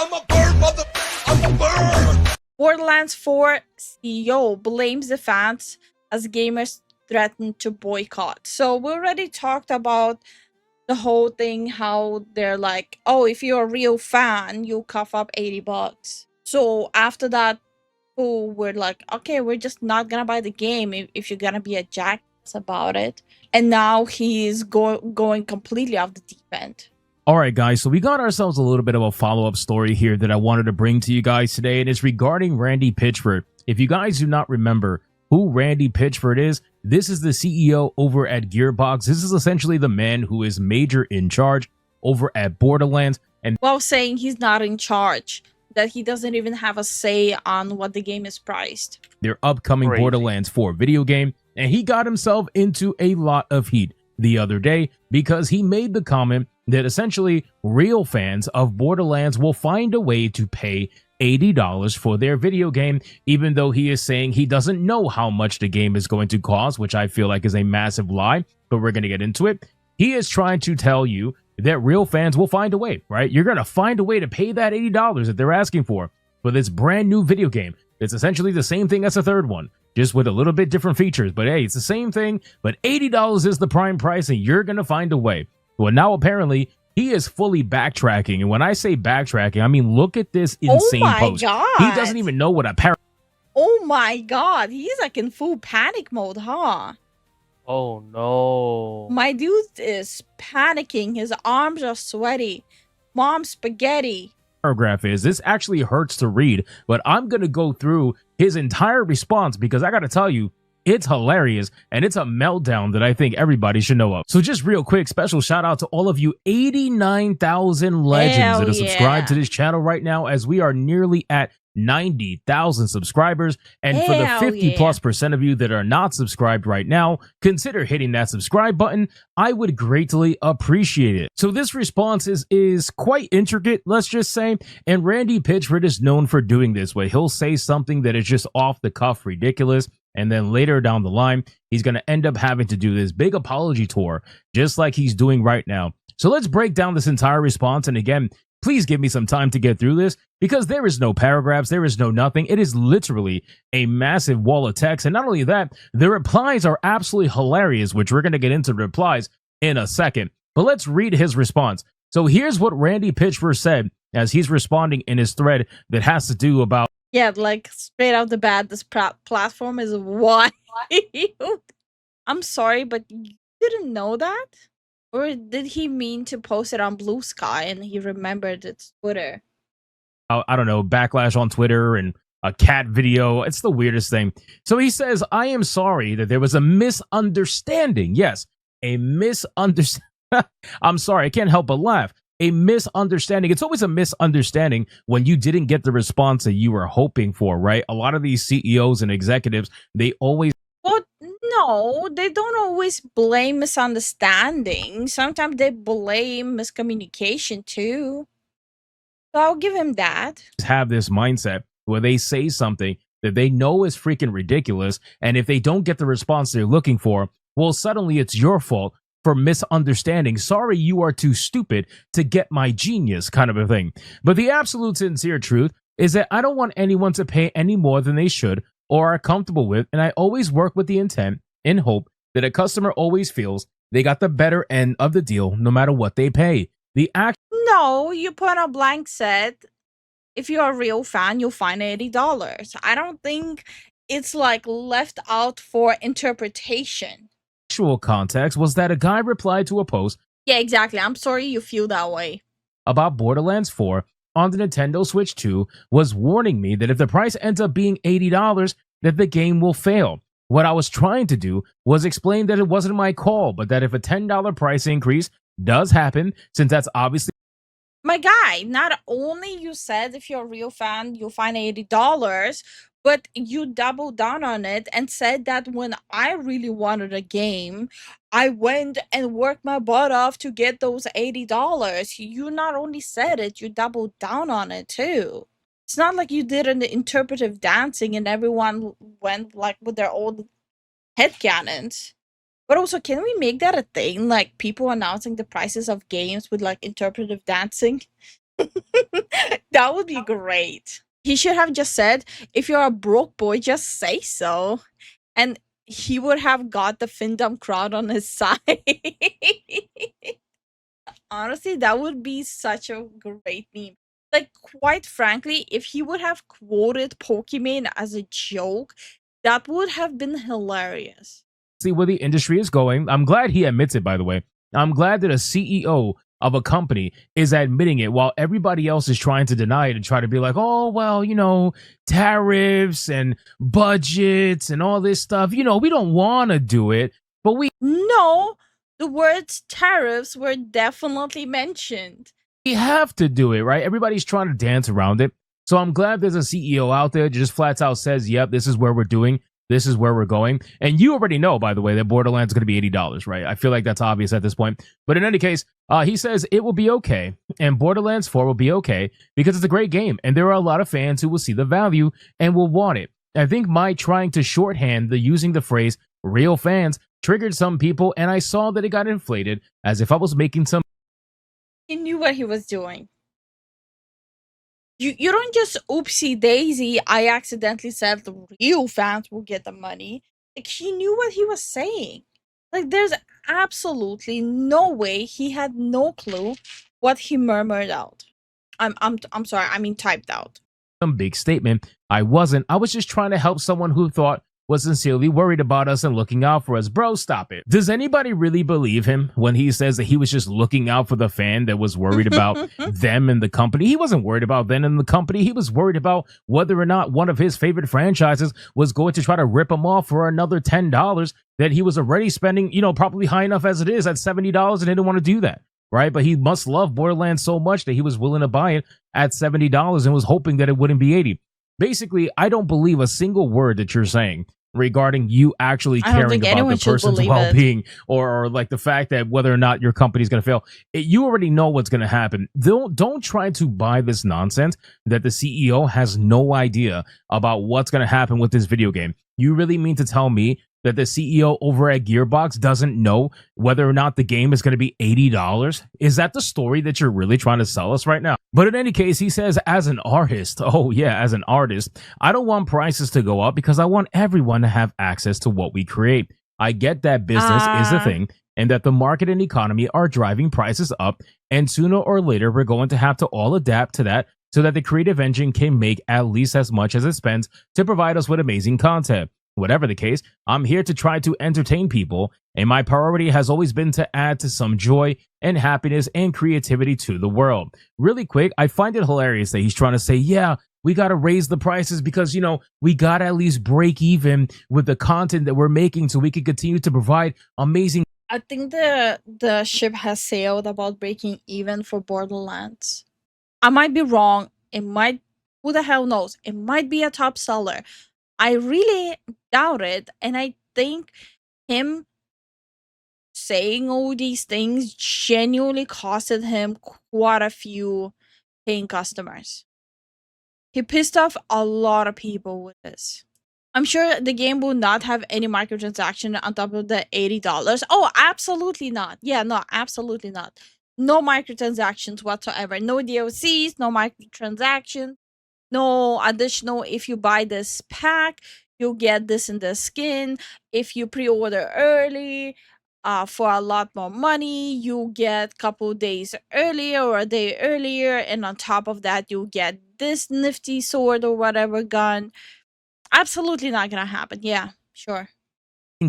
I'm a bird, mother. I'm a bird. Borderlands 4 CEO blames the fans as gamers threaten to boycott. So we already talked about the whole thing, how they're like, oh, if you're a real fan, you cough up $80. So after that, people were like, okay, we're just not gonna buy the game if you're gonna be a jackass about it. And now he's going completely off the deep end. All right, guys, so we got ourselves a little bit of a follow-up story here that I wanted to bring to you guys today, and it's regarding Randy Pitchford. If you guys do not remember who Randy Pitchford is, this is the CEO over at Gearbox. This is essentially the man who is major in charge over at Borderlands. And while saying he's not in charge, that he doesn't even have a say on what the game is priced. Their upcoming Borderlands 4 video game, and he got himself into a lot of heat the other day because he made the comment that essentially real fans of Borderlands will find a way to pay $80 for their video game, even though he is saying he doesn't know how much the game is going to cost, which I feel like is a massive lie, but we're going to get into it. He is trying to tell you that real fans will find a way, right? You're going to find a way to pay that $80 that they're asking for this brand new video game. It's essentially the same thing as the third one, just with a little bit different features. But hey, it's the same thing, but $80 is the prime price, and you're going to find a way. Well, now apparently he is fully backtracking. And when I say backtracking, I mean, look at this insane post. God. He doesn't even know what a Oh my God. He's like in full panic mode, huh? Oh no. My dude is panicking. His arms are sweaty. Mom spaghetti. Paragraph is. This actually hurts to read, but I'm going to go through his entire response because I got to tell you, it's hilarious, and it's a meltdown that I think everybody should know of. So just real quick, special shout out to all of you 89,000 legends that are subscribed to this channel right now, as we are nearly at 90,000 subscribers. And for the 50+% of you that are not subscribed right now, consider hitting that subscribe button. I would greatly appreciate it. So this response is quite intricate, let's just say, and Randy Pitchford is known for doing this, where he'll say something that is just off the cuff ridiculous, and then later down the line, he's going to end up having to do this big apology tour, just like he's doing right now. So let's break down this entire response. And again, please give me some time to get through this, because there is no paragraphs, there is no nothing. It is literally a massive wall of text. And not only that, the replies are absolutely hilarious, which we're going to get into the replies in a second. But let's read his response. So here's what Randy Pitchford said as he's responding in his thread that has to do about, yeah, like straight out the bat, this platform is wild. I'm sorry, but you didn't know that? Or did he mean to post it on Blue Sky and he remembered it's Twitter? I don't know, Backlash on Twitter and a cat video. It's the weirdest thing. So he says, I am sorry that there was a misunderstanding. Yes, a misunderstanding. I'm sorry, I can't help but laugh. A misunderstanding. It's always a misunderstanding when you didn't get the response that you were hoping for, right? A lot of these CEOs and executives, they always... Well, no, they don't always blame misunderstanding. Sometimes they blame miscommunication too. So I'll give him that. Have this mindset where they say something that they know is freaking ridiculous, and if they don't get the response they're looking for, well, suddenly it's your fault for misunderstanding. Sorry, you are too stupid to get my genius, kind of a thing. But the absolute sincere truth is that I don't want anyone to pay any more than they should or are comfortable with, and I always work with the intent and hope that a customer always feels they got the better end of the deal no matter what they pay. No, you put a blank set. If you're a real fan, you'll find $80. I don't think it's like left out for interpretation. Actual context was that a guy replied to a post. Yeah, exactly. I'm sorry you feel that way. About Borderlands 4 on the Nintendo Switch 2 was warning me that if the price ends up being $80, that the game will fail. What I was trying to do was explain that it wasn't my call, but that if a $10 price increase does happen, since that's obviously... My guy, not only you said if you're a real fan, you'll find $80, but you doubled down on it and said that when I really wanted a game, I went and worked my butt off to get those $80. You not only said it, you doubled down on it too. It's not like you did an interpretive dancing and everyone went like with their own headcanons. But also, can we make that a thing? Like people announcing the prices of games with like interpretive dancing? That That would be great. He should have just said, if you're a broke boy, just say so. And he would have got the fandom crowd on his side. Honestly, that would be such a great meme. Like, quite frankly, if he would have quoted Pokemon as a joke, that would have been hilarious. See where the industry is going. I'm glad he admits it, by the way. I'm glad that a CEO of a company is admitting it while everybody else is trying to deny it and try to be like, oh, well, you know, tariffs and budgets and all this stuff. You know, we don't want to do it, but No, the words tariffs were definitely mentioned. we have to do it, right? Everybody's trying to dance around it. So I'm glad there's a CEO out there that just flat out says, yep, this is where we're doing. This is where we're going. And you already know, by the way, that Borderlands is going to be $80, right? I feel like that's obvious at this point. But in any case, he says it will be okay. And Borderlands 4 will be okay because it's a great game. And there are a lot of fans who will see the value and will want it. I think my trying to shorthand the using the phrase real fans triggered some people. And I saw that it got inflated as if I was making some. He knew what he was doing. You don't just oopsie daisy, I accidentally said the real fans will get the money. Like, he knew what he was saying. Like, there's absolutely no way he had no clue what he murmured out. I'm sorry, I mean typed out. Some big statement. I wasn't. I was just trying to help someone who thought was sincerely worried about us and looking out for us. Bro, stop it. Does anybody really believe him when he says that he was just looking out for the fan that was worried about them and the company? He wasn't worried about them and the company. He was worried about whether or not one of his favorite franchises was going to try to rip him off for another $10 that he was already spending, you know, probably high enough as it is at $70 and didn't want to do that. Right. But he must love Borderlands so much that he was willing to buy it at $70 and was hoping that it wouldn't be 80. Basically, I don't believe a single word that you're saying regarding you actually caring about the person's well-being or like the fact that whether or not your company is going to fail. You already know what's going to happen. Don't try to buy this nonsense that the CEO has no idea about what's going to happen with this video game. You really mean to tell me that the CEO over at Gearbox doesn't know whether or not the game is going to be $80? Is that the story that you're really trying to sell us right now? But in any case, he says, as an artist, as an artist, I don't want prices to go up because I want everyone to have access to what we create. I get that business is a thing and that the market and economy are driving prices up. And sooner or later, we're going to have to all adapt to that so that the creative engine can make at least as much as it spends to provide us with amazing content. Whatever the case, I'm here to try to entertain people, and my priority has always been to add to some joy and happiness and creativity to the world. Really quick, I find it hilarious that he's trying to say, yeah, we got to raise the prices because, you know, we got to at least break even with the content that we're making so we can continue to provide amazing. I think the ship has sailed about breaking even for Borderlands. I might be wrong. It might, who the hell knows? It might be a top seller. I really doubt it, and I think him saying all these things genuinely costed him quite a few paying customers. He pissed off a lot of people with this. I'm sure the game will not have any microtransaction on top of the $80. Oh, absolutely not. Yeah, no, absolutely not. No microtransactions whatsoever. No DLCs, no microtransactions. No additional, if you buy this pack, you'll get this in the skin. If you pre-order early for a lot more money, you'll get a couple days earlier or a day earlier. And on top of that, you'll get this nifty sword or whatever gun. Absolutely not going to happen. Yeah, sure.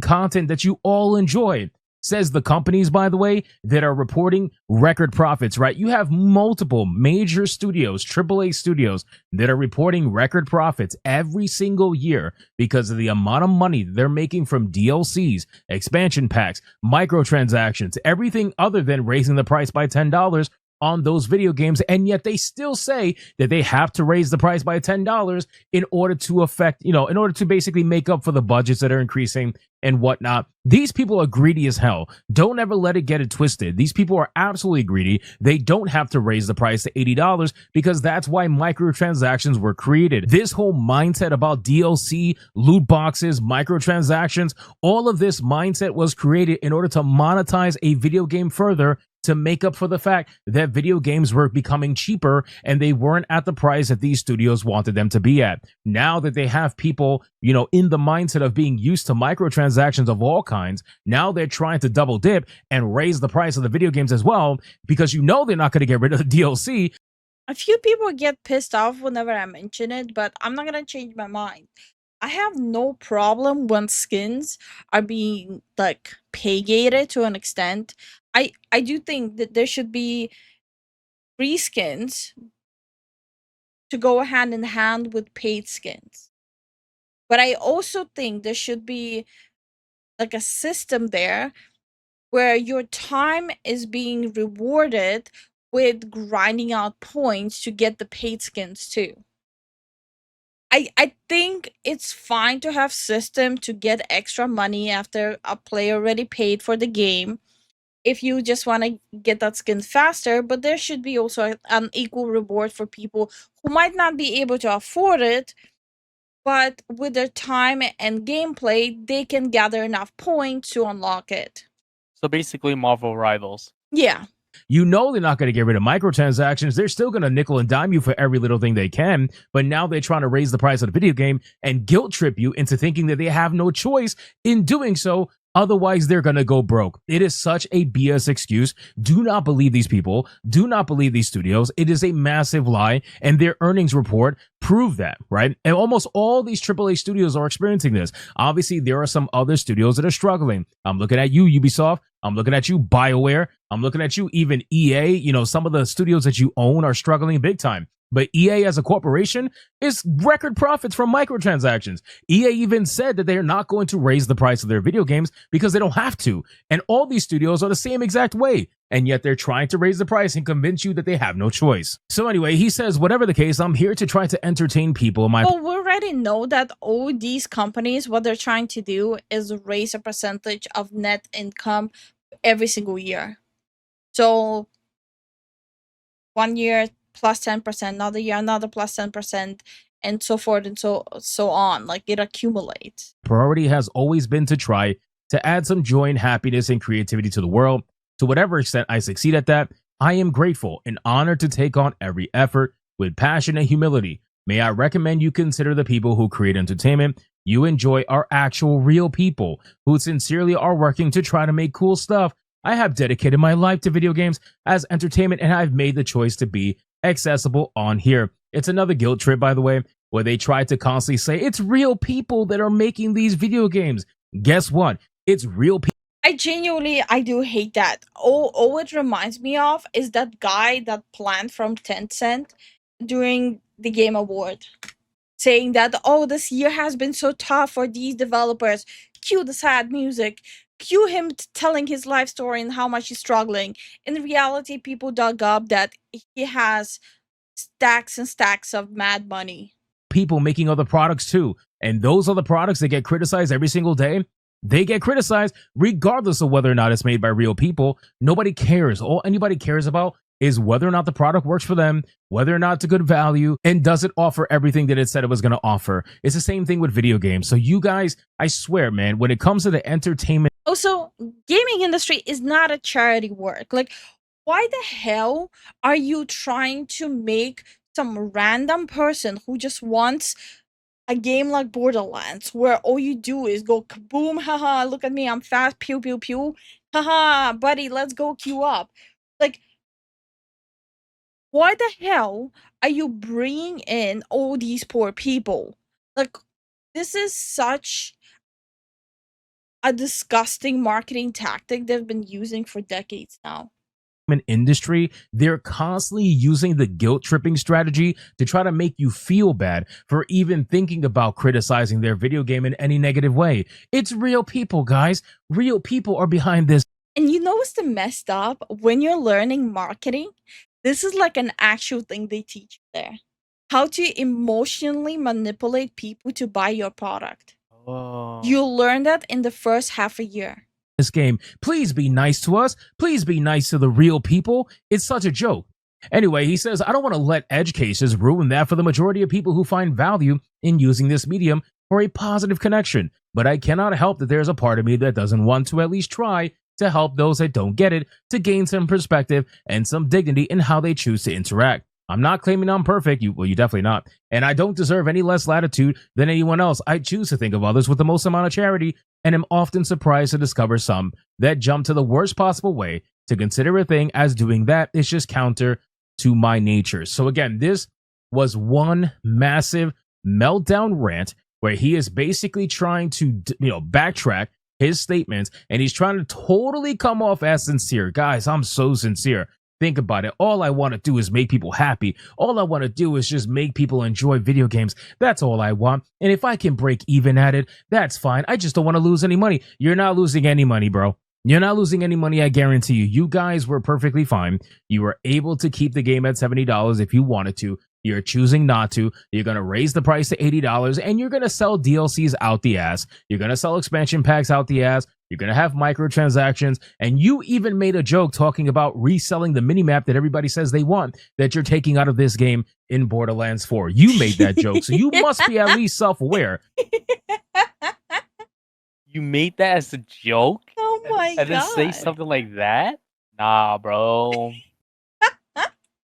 Content that you all enjoy. Says the companies, by the way, that are reporting record profits, right? You have multiple major studios, AAA studios, that are reporting record profits every single year because of the amount of money they're making from DLCs, expansion packs, microtransactions, everything other than raising the price by $10 on those video games. And yet they still say that they have to raise the price by $10 in order to affect, in order to basically make up for the budgets that are increasing and whatnot. These people are greedy as hell. Don't ever let it get it twisted. These people are absolutely greedy. They don't have to raise the price to $80 because that's why microtransactions were created. This whole mindset about DLC, loot boxes, microtransactions, all of this mindset was created in order to monetize a video game further to make up for the fact that video games were becoming cheaper and they weren't at the price that these studios wanted them to be at. Now that they have people, in the mindset of being used to microtransactions of all kinds, now they're trying to double dip and raise the price of the video games as well, because they're not going to get rid of the DLC. A few people get pissed off whenever I mention it, but I'm not gonna change my mind. I have no problem when skins are being like pay gated to an extent. I do think that there should be free skins to go hand in hand with paid skins. But I also think there should be like a system there where your time is being rewarded with grinding out points to get the paid skins too. I think it's fine to have system to get extra money after a player already paid for the game if you just want to get that skin faster, but there should be also an equal reward for people who might not be able to afford it, but with their time and gameplay, they can gather enough points to unlock it. So basically, Marvel Rivals. Yeah. They're not going to get rid of microtransactions. They're still going to nickel and dime you for every little thing they can. But now they're trying to raise the price of the video game and guilt trip you into thinking that they have no choice in doing so. Otherwise, they're going to go broke. It is such a BS excuse. Do not believe these people. Do not believe these studios. It is a massive lie. And their earnings report prove that, right? And almost all these AAA studios are experiencing this. Obviously, there are some other studios that are struggling. I'm looking at you, Ubisoft. I'm looking at you, BioWare. I'm looking at you, even EA. Some of the studios that you own are struggling big time. But EA as a corporation is record profits from microtransactions. EA even said that they're not going to raise the price of their video games because they don't have to. And all these studios are the same exact way. And yet they're trying to raise the price and convince you that they have no choice. So anyway, he says, whatever the case, I'm here to try to entertain people. Well, we already know that all these companies, what they're trying to do is raise a percentage of net income every single year. So 1 year plus 10%, another year, another plus 10%, and so forth and so on. Like, it accumulates. Priority has always been to try to add some joy and happiness and creativity to the world. To whatever extent I succeed at that, I am grateful and honored to take on every effort with passion and humility. May I recommend you consider the people who create entertainment you enjoy are actual real people who sincerely are working to try to make cool stuff. I have dedicated my life to video games as entertainment, and I've made the choice to be accessible on here. It's another guilt trip, by the way, where they try to constantly say it's real people that are making these video games. Guess what? It's real people. I do hate that. All it reminds me of is that guy that planned from Tencent during the Game Award, saying that, oh, this year has been so tough for these developers. Cue the sad music. Cue him telling his life story and how much he's struggling. In reality, people dug up that he has stacks and stacks of mad money. People making other products too. And those are the products that get criticized every single day. They get criticized regardless of whether or not it's made by real people. Nobody cares. All anybody cares about is whether or not the product works for them, whether or not it's a good value, and does it offer everything that it said it was going to offer. It's the same thing with video games. So you guys, I swear, man, when it comes to the entertainment. Also, gaming industry is not a charity work. Like, why the hell are you trying to make some random person who just wants a game like Borderlands, where all you do is go kaboom, haha, look at me, I'm fast, pew, pew, pew, haha, buddy, let's go queue up. Like, why the hell are you bringing in all these poor people? Like, this is such a disgusting marketing tactic they've been using for decades now. Industry, they're constantly using the guilt tripping strategy to try to make you feel bad for even thinking about criticizing their video game in any negative way. It's real people, guys. Real people are behind this. And you know what's the messed up? When you're learning marketing, this is like an actual thing they teach you there. How to emotionally manipulate people to buy your product. Oh. You'll learn that in the first half a year. This game, please be nice to us. Please be nice to the real people. It's such a joke. Anyway, he says, I don't want to let edge cases ruin that for the majority of people who find value in using this medium for a positive connection. But I cannot help that there's a part of me that doesn't want to at least try to help those that don't get it to gain some perspective and some dignity in how they choose to interact. I'm not claiming I'm perfect. You're definitely not. And I don't deserve any less latitude than anyone else. I choose to think of others with the most amount of charity and am often surprised to discover some that jump to the worst possible way to consider a thing as doing that is just counter to my nature. So again, this was one massive meltdown rant where he is basically trying to, backtrack his statements, and he's trying to totally come off as sincere. Guys, I'm so sincere. Think about it. All I want to do is make people happy. All I want to do is just make people enjoy video games. That's all I want. And if I can break even at it, that's fine. I just don't want to lose any money. You're not losing any money, bro. You're not losing any money, I guarantee you. You guys were perfectly fine. You were able to keep the game at $70 if you wanted to. You're choosing not to. You're going to raise the price to $80, and you're going to sell DLCs out the ass. You're going to sell expansion packs out the ass. You're going to have microtransactions, and you even made a joke talking about reselling the minimap that everybody says they want that you're taking out of this game in Borderlands 4. You made that joke, so you must be at least self-aware. You made that as a joke? Oh my And then say God. something like that? Nah, bro.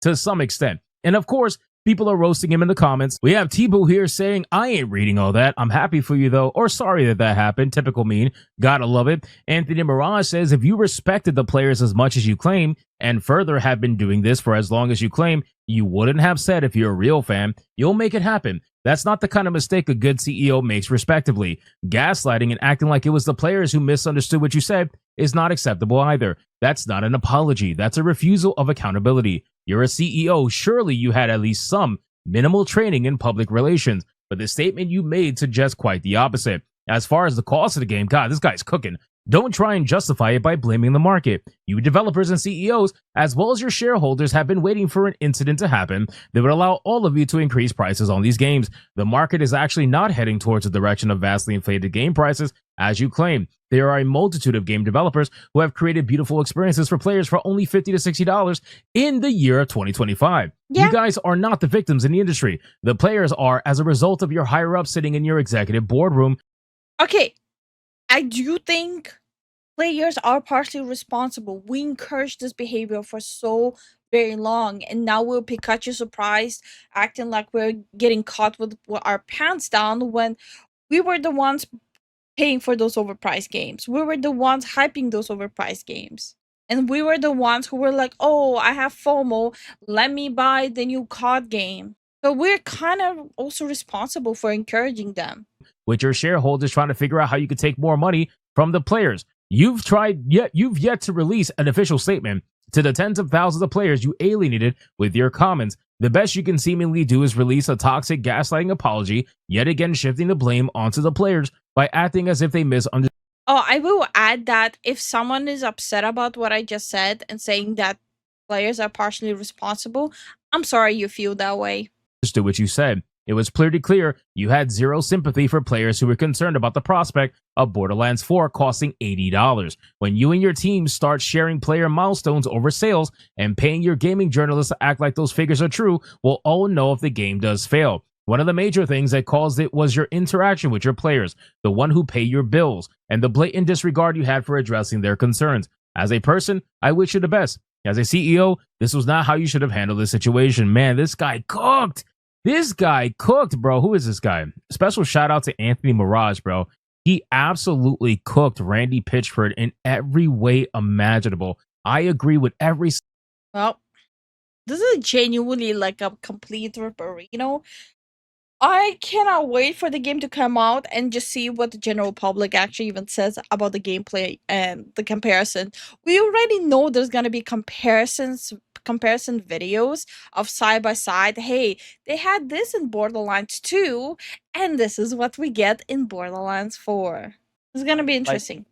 To some extent. And of course, people are roasting him in the comments. We have T-Boo here saying, I ain't reading all that. I'm happy for you though, or sorry that happened. Typical mean. Gotta love it. Anthony Mirage says, if you respected the players as much as you claim, and further have been doing this for as long as you claim, you wouldn't have said if you're a real fan, you'll make it happen. That's not the kind of mistake a good CEO makes, respectively. Gaslighting and acting like it was the players who misunderstood what you said is not acceptable either. That's not an apology. That's a refusal of accountability. You're a CEO. Surely you had at least some minimal training in public relations, but the statement you made suggests quite the opposite. As far as the cost of the game, God, this guy's cooking. Don't try and justify it by blaming the market. You developers and CEOs, as well as your shareholders, have been waiting for an incident to happen that would allow all of you to increase prices on these games. The market is actually not heading towards the direction of vastly inflated game prices, as you claim. There are a multitude of game developers who have created beautiful experiences for players for only $50 to $60 in the year of 2025. Yeah. You guys are not the victims in the industry. The players are as a result of your higher-ups sitting in your executive boardroom. Okay, I do think players are partially responsible. We encouraged this behavior for so very long, and now we're Pikachu surprised, acting like we're getting caught with our pants down when we were the ones paying for those overpriced games. We were the ones hyping those overpriced games. And we were the ones who were like, oh, I have FOMO. Let me buy the new COD game. So we're kind of also responsible for encouraging them. With your shareholders trying to figure out how you can take more money from the players. You've yet to release an official statement to the tens of thousands of players you alienated with your comments. The best you can seemingly do is release a toxic gaslighting apology, yet again shifting the blame onto the players by acting as if they misunderstood. Oh, I will add that if someone is upset about what I just said and saying that players are partially responsible, I'm sorry you feel that way. What you said. It was pretty clear you had zero sympathy for players who were concerned about the prospect of Borderlands 4 costing $80. When you and your team start sharing player milestones over sales and paying your gaming journalists to act like those figures are true, we'll all know if the game does fail. One of the major things that caused it was your interaction with your players, the one who pay your bills, and the blatant disregard you had for addressing their concerns. As a person, I wish you the best. As a CEO, this was not how you should have handled this situation. Man, this guy cooked. This guy cooked, bro. Who is this guy? Special shout out to Anthony Mirage, bro. He absolutely cooked Randy Pitchford in every way imaginable. I agree with every... Well, this is genuinely like a complete ripperino. I cannot wait for the game to come out and just see what the general public actually even says about the gameplay and the comparison. We already know there's gonna be comparison videos of side by side. Hey, they had this in Borderlands 2, and this is what we get in Borderlands 4. It's gonna be interesting.